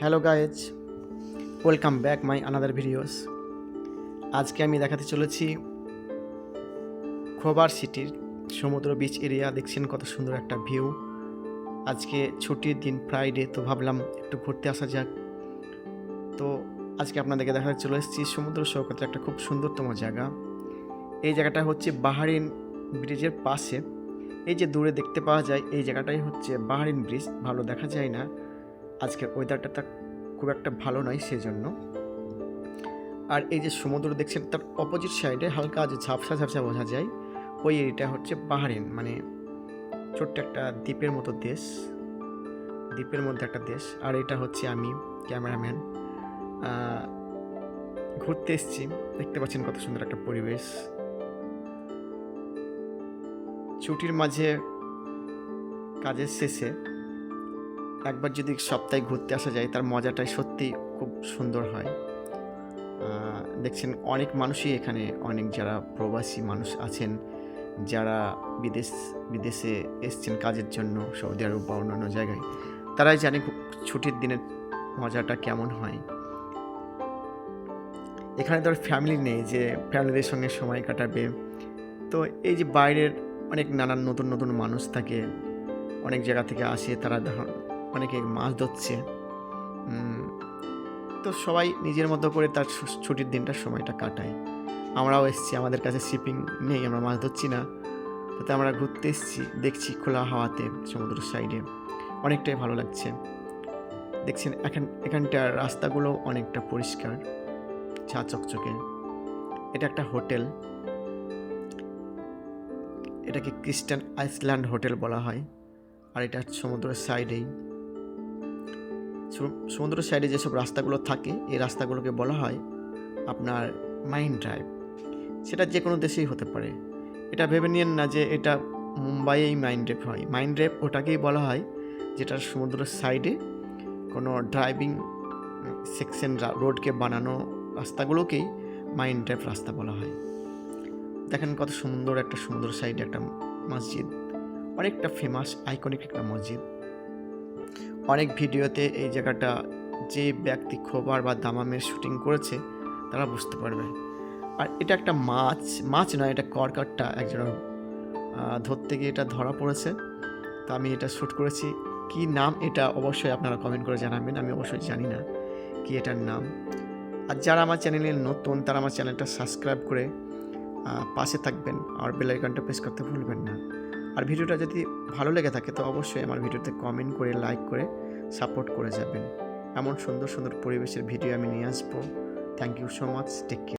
Hello guys, welcome back my another videos. আজকে আমি দেখাতে চলেছি খোবার সিটির সমুদ্র বিচ এরিয়া। দেখছেন কত সুন্দর একটা ভিউ। আজকে ছুটির দিন, ফ্রাইডে, তো ভাবলাম একটু ঘুরতে আসা যাক। তো আজকে আপনাদেরকে দেখাতে চলে এসেছি সমুদ্র সৈকতের একটা খুব সুন্দরতম জায়গা। এই জায়গাটা হচ্ছে বাহারিন ব্রিজের পাশে। এই যে দূরে দেখতে পাওয়া যায় এই জায়গাটাই হচ্ছে বাহারিন ব্রিজ। ভালো দেখা যায় না, আজকের ওয়েদারটা খুব একটা ভালো নয় সেজন্য। আর এই যে সমুদ্র দেখছেন তার অপোজিট সাইডে হালকা যে ঝাপসা ঝাপসা বোঝা যায়, ওই এরিয়াটা হচ্ছে বাহারিন, মানে ছোট্ট একটা দ্বীপের মতো দেশ, দ্বীপের মধ্যে একটা দেশ। আর এটা হচ্ছে আমি ক্যামেরাম্যান, ঘুরতে এসেছি। দেখতে পাচ্ছেন কত সুন্দর একটা পরিবেশ। ছুটির মাঝে কাজের শেষে একবার যদি সপ্তাহে ঘুরতে আসা যায় তার মজাটাই সত্যি খুব সুন্দর হয়। দেখছেন অনেক মানুষই এখানে, অনেক যারা প্রবাসী মানুষ আছেন, যারা বিদেশে এসছেন কাজের জন্য, সৌদি আরব বা অন্যান্য জায়গায়, তারাই জানে ছুটির দিনের মজাটা কেমন হয়। এখানে তো আর ফ্যামিলি নেই যে ফ্যামিলিদের সঙ্গে সময় কাটাবে। তো এই যে বাইরের অনেক নানান নতুন নতুন মানুষ থাকে, অনেক জায়গা থেকে আসে, তারা অনেকে মাছ ধরছে। তো সবাই নিজের মতো করে তার ছুটির দিনটা সময়টা কাটায়। আমরাও এসেছি, আমাদের কাছে শিপিং নেই, আমরা মাছ ধরছি না, তাতে আমরা ঘুরতে এসেছি। দেখছি খোলা হাওয়াতে সমুদ্র সাইডে, অনেকটাই ভালো লাগছে। দেখছেন এখানটার রাস্তাগুলো অনেকটা পরিষ্কার, ঝা চকচকে। এটা একটা হোটেল, এটাকে ক্রিস্টান আইসল্যান্ড হোটেল বলা হয়। আর এটা সমুদ্রের সাইডেই, সমুদ্রের সাইডে যেসব রাস্তাগুলো থাকে এই রাস্তাগুলোকে বলা হয় আপনার মাইন ড্রাইভ। সেটা যে কোনো দেশেই হতে পারে। এটা ভেবে নিয়েন না যে এটা মুম্বাইয়েই মাইন ড্রাইভ হয়। মাইন ড্রাইভ ওটাকেই বলা হয় যেটা সমুদ্রের সাইডে কোনো ড্রাইভিং সেকশন রোডকে বানানো রাস্তাগুলোকেই মাইন ড্রাইভ রাস্তা বলা হয়। দেখেন কত সুন্দর একটা সমুদ্র সাইডে একটা মসজিদ, অনেকটা ফেমাস আইকনিক একটা মসজিদ। অনেক ভিডিওতে এই জায়গাটা যে ব্যক্তি খোবার বা দামামের শুটিং করেছে তারা বুঝতে পারবে। আর এটা একটা মাছ নয়, এটা করকাট্টা একজন ধরতে গিয়ে এটা ধরা পড়েছে। তো আমি এটা শ্যুট করেছি। কি নাম এটা অবশ্যই আপনারা কমেন্ট করে জানাবেন, আমি অবশ্যই জানি না কি এটার নাম। আর যারা আমার চ্যানেলে নতুন তারা আমার চ্যানেলটা সাবস্ক্রাইব করে পাশে থাকবেন, আর বেল আইকনটা প্রেস করতে ভুলবেন না। আর ভিডিওটা যদি ভালো লেগে থাকে তো অবশ্যই আমার ভিডিওতে কমেন্ট করে, লাইক করে সাপোর্ট করে যাবেন। এমন সুন্দর সুন্দর পরিবেশের ভিডিও আমি নিয়ে আসবো। Thank you so much, take care.